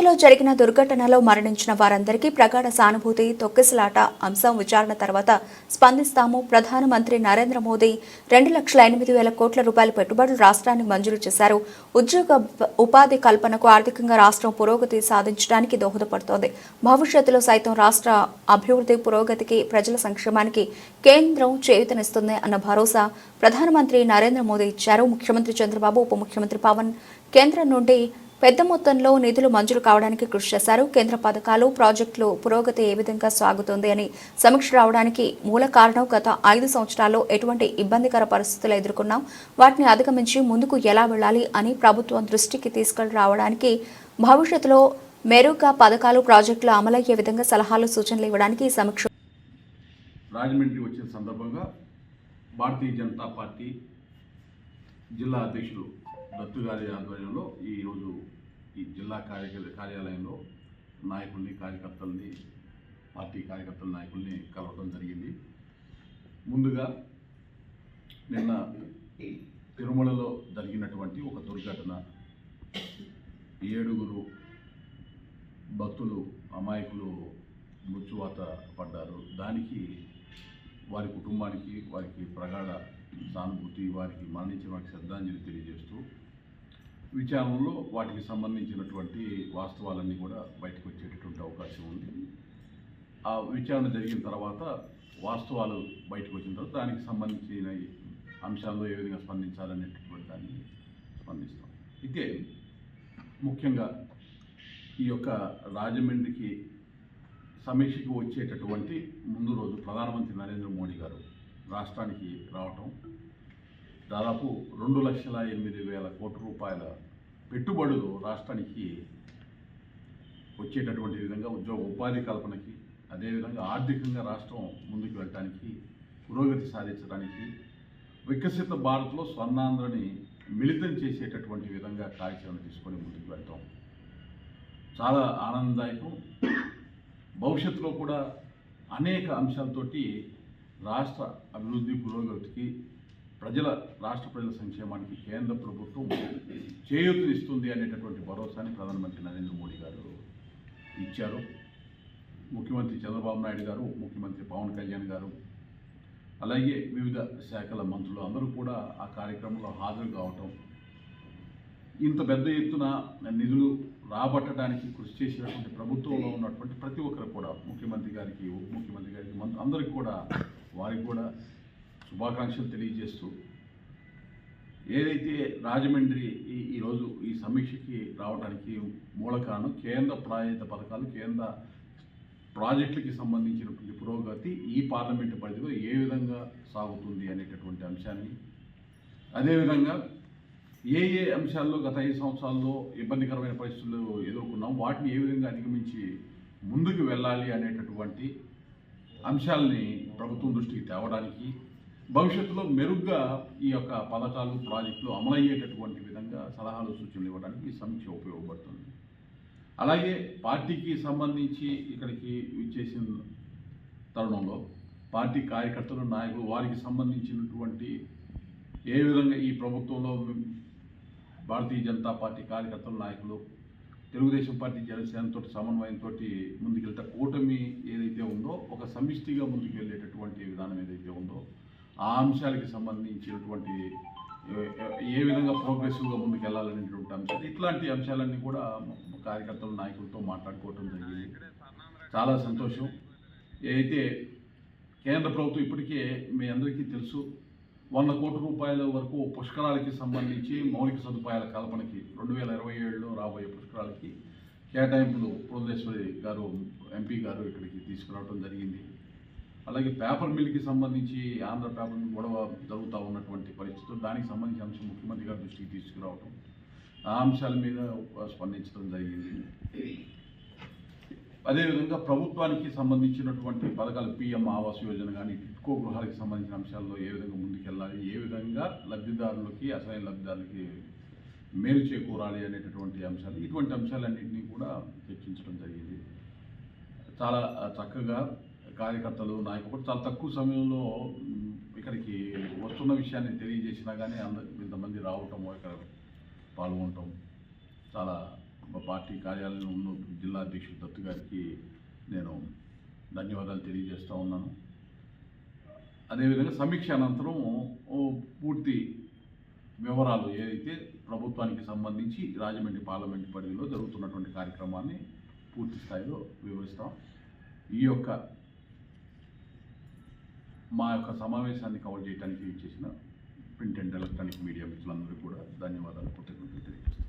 తిరుపతిలో జరిగిన దుర్ఘటనలో మరణించిన వారందరికీ ప్రగాఢ సానుభూతి, తొక్కిసలాట అంశం విచారణ తర్వాత స్పందిస్తాము. ప్రధానమంత్రి నరేంద్ర మోదీ 2,08,000 కోట్ల రూపాయల పెట్టుబడులు రాష్ట్రానికి మంజూరు చేశారు. ఉద్యోగ ఉపాధి కల్పనకు, ఆర్థికంగా రాష్ట్రం పురోగతి సాధించడానికి దోహదపడుతోంది. భవిష్యత్తులో సైతం రాష్ట్ర అభివృద్ధి, పురోగతికి, ప్రజల సంక్షేమానికి కేంద్రం చేయూతనిస్తుంది అన్న భరోసా ప్రధానమంత్రి నరేంద్ర మోదీ ఇచ్చారు. ముఖ్యమంత్రి చంద్రబాబు, ఉప ముఖ్యమంత్రి పవన్ కేంద్రం నుండి పెద్ద మొత్తంలో నిధులు మంజూరు కావడానికి కృషి చేశారు. కేంద్ర పథకాలు, ప్రాజెక్టులు పురోగతి ఏ విధంగా సాగుతోంది అని సమీక్ష రావడానికి మూల కారణం గత 5 సంవత్సరాల్లో ఎటువంటి ఇబ్బందికర పరిస్థితులు ఎదుర్కొన్నాం, వాటిని అధిగమించి ముందుకు ఎలా వెళ్లాలి అని ప్రభుత్వం దృష్టికి తీసుకురావడానికి, భవిష్యత్తులో మెరుగ్గా పథకాలు, ప్రాజెక్టులు అమలయ్యే విధంగా సలహాలు, సూచనలు ఇవ్వడానికి ఈ సమీక్ష. రాజమండ్రి వచ్చిన సందర్భంగా భారతీయ జనతా పార్టీ జిల్లా అధ్యక్షులు దత్తు గారి ఆధ్వర్యంలో ఈరోజు ఈ జిల్లా కార్యాలయంలో నాయకుల్ని, కార్యకర్తల్ని, పార్టీ కార్యకర్తల నాయకుల్ని కలవడం జరిగింది. ముందుగా నిన్న తిరుమలలో జరిగినటువంటి ఒక దుర్ఘటన, 7 భక్తులు అమాయకులు మృత్యువాత పడ్డారు. దానికి వారి కుటుంబానికి, వారికి ప్రగాఢ సానుభూతి, వారికి మరణించిన వారికి శ్రద్ధాంజలి తెలియజేస్తూ విచారణలో వాటికి సంబంధించినటువంటి వాస్తవాలన్నీ కూడా బయటకు వచ్చేటటువంటి అవకాశం ఉంది. ఆ విచారణ జరిగిన తర్వాత వాస్తవాలు బయటకు వచ్చిన తర్వాత దానికి సంబంధించిన అంశాల్లో ఏ విధంగా స్పందించాలనేటటువంటి దాన్ని స్పందిస్తాం. అయితే ముఖ్యంగా ఈ యొక్క రాజమండ్రికి సమీక్షకు వచ్చేటటువంటి ముందు రోజు ప్రధానమంత్రి నరేంద్ర మోడీ గారు రాష్ట్రానికి రావటం, దాదాపు 2,08,000 కోట్ల రూపాయల పెట్టుబడులు రాష్ట్రానికి వచ్చేటటువంటి విధంగా ఉద్యోగ ఉపాధి కల్పనకి, అదేవిధంగా ఆర్థికంగా రాష్ట్రం ముందుకు వెళ్ళడానికి, పురోగతి సాధించడానికి, వికసిత భారత్లో స్వర్ణాంధ్రని మిళితం చేసేటటువంటి విధంగా కార్యాచరణ తీసుకొని ముందుకు వెళ్తాం చాలా ఆనందదాయకం. భవిష్యత్తులో కూడా అనేక అంశాలతోటి రాష్ట్ర అభివృద్ధి, పురోగతికి, రాష్ట్ర ప్రజల సంక్షేమానికి కేంద్ర ప్రభుత్వం చేయూతనిస్తుంది అనేటటువంటి భరోసాని ప్రధానమంత్రి నరేంద్ర మోడీ గారు ఇచ్చారు. ముఖ్యమంత్రి చంద్రబాబు నాయుడు గారు, ముఖ్యమంత్రి పవన్ కళ్యాణ్ గారు, అలాగే వివిధ శాఖల మంత్రులు అందరూ కూడా ఆ కార్యక్రమంలో హాజరు కావటం, ఇంత పెద్ద ఎత్తున నిధులు రాబట్టడానికి కృషి చేసినటువంటి ప్రభుత్వంలో ఉన్నటువంటి ప్రతి ఒక్కరు కూడా, ముఖ్యమంత్రి గారికి, ఉప ముఖ్యమంత్రి గారికి, అందరికీ కూడా, వారికి కూడా శుభాకాంక్షలు తెలియజేస్తూ, ఏదైతే రాజమండ్రి ఈరోజు ఈ సమీక్షకి రావడానికి మూల కారణం కేంద్ర ప్రాయోజిత పథకాలు, కేంద్ర ప్రాజెక్టులకి సంబంధించినటువంటి పురోగతి ఈ పార్లమెంటు పరిధిలో ఏ విధంగా సాగుతుంది అనేటటువంటి అంశాన్ని, అదేవిధంగా ఏ అంశాల్లో గత 5 సంవత్సరాల్లో ఇబ్బందికరమైన పరిస్థితులు ఎదుర్కొన్నాం, వాటిని ఏ విధంగా అధిగమించి ముందుకు వెళ్ళాలి అనేటటువంటి అంశాలని ప్రభుత్వం దృష్టికి తేవడానికి, భవిష్యత్తులో మెరుగ్గా ఈ యొక్క పథకాలు, ప్రాజెక్టులు అమలయ్యేటటువంటి విధంగా సలహాలు, సూచనలు ఇవ్వడానికి ఈ సమీక్ష ఉపయోగపడుతుంది. అలాగే పార్టీకి సంబంధించి ఇక్కడికి విచ్చేసిన తరుణంలో పార్టీ కార్యకర్తలు, నాయకులు, వారికి సంబంధించినటువంటి ఏ విధంగా ఈ ప్రభుత్వంలో భారతీయ జనతా పార్టీ కార్యకర్తల, నాయకులు, తెలుగుదేశం పార్టీ, జనసేనతో సమన్వయంతో ముందుకెళ్తే కూటమి ఏదైతే ఉందో ఒక సమిష్టిగా ముందుకు వెళ్ళేటటువంటి విధానం ఏదైతే ఉందో ఆ అంశాలకి సంబంధించినటువంటి ఏ విధంగా ప్రోగ్రెసివ్గా ముందుకు వెళ్ళాలనేటువంటి అంశాలు, ఇట్లాంటి అంశాలన్నీ కూడా కార్యకర్తల, నాయకులతో మాట్లాడుకోవటం జరిగింది. చాలా సంతోషం. ఏదైతే కేంద్ర ప్రభుత్వం ఇప్పటికే మీ అందరికీ తెలుసు 100 కోట్ల రూపాయల వరకు పుష్కరాలకి సంబంధించి మౌలిక సదుపాయాల కల్పనకి 2027లో రాబోయే పుష్కరాలకి కేటాయింపులు పురంధేశ్వరి గారు, ఎంపీ గారు ఇక్కడికి తీసుకురావడం జరిగింది. అలాగే పేపర్ మిల్కి సంబంధించి ఆంధ్ర పేపర్ మిల్ గొడవ జరుగుతూ ఉన్నటువంటి పరిస్థితులు, దానికి సంబంధించిన అంశం ముఖ్యమంత్రి గారి దృష్టికి తీసుకురావటం, ఆ అంశాల మీద స్పందించడం జరిగింది. అదేవిధంగా ప్రభుత్వానికి సంబంధించినటువంటి పథకాలు, పిఎం ఆవాస్ యోజన కానీ, టిట్కో గృహాలకు సంబంధించిన అంశాల్లో ఏ విధంగా ముందుకెళ్ళాలి, ఏ విధంగా లబ్ధిదారులకి, అసలైన లబ్ధిదారులకి మేలు చేకూరాలి అనేటటువంటి అంశాలు, ఇటువంటి అంశాలన్నింటినీ కూడా చర్చించడం జరిగింది. చాలా చక్కగా కార్యకర్తలు, నాయకులు చాలా తక్కువ సమయంలో ఇక్కడికి వస్తున్న విషయాన్ని తెలియజేసినా కానీ ఇంతమంది రావటం, ఇక్కడ పాల్గొనటం చాలా మా పార్టీ కార్యాలయంలో ఉన్న జిల్లా అధ్యక్షుడు దత్తు గారికి నేను ధన్యవాదాలు తెలియజేస్తూ ఉన్నాను. అదేవిధంగా సమీక్ష అనంతరం పూర్తి వివరాలు ఏదైతే ప్రభుత్వానికి సంబంధించి రాజమండ్రి పార్లమెంటు పరిధిలో జరుగుతున్నటువంటి కార్యక్రమాన్ని పూర్తి స్థాయిలో వివరిస్తాం. మా యొక్క సమావేశాన్ని కవర్ చేయడానికి ఇచ్చేసిన ప్రింట్ అండ్ ఎలక్ట్రానిక్ మీడియా మిత్రులందరికీ కూడా ధన్యవాదాలు, కృతజ్ఞతలు తెలియజేస్తాం.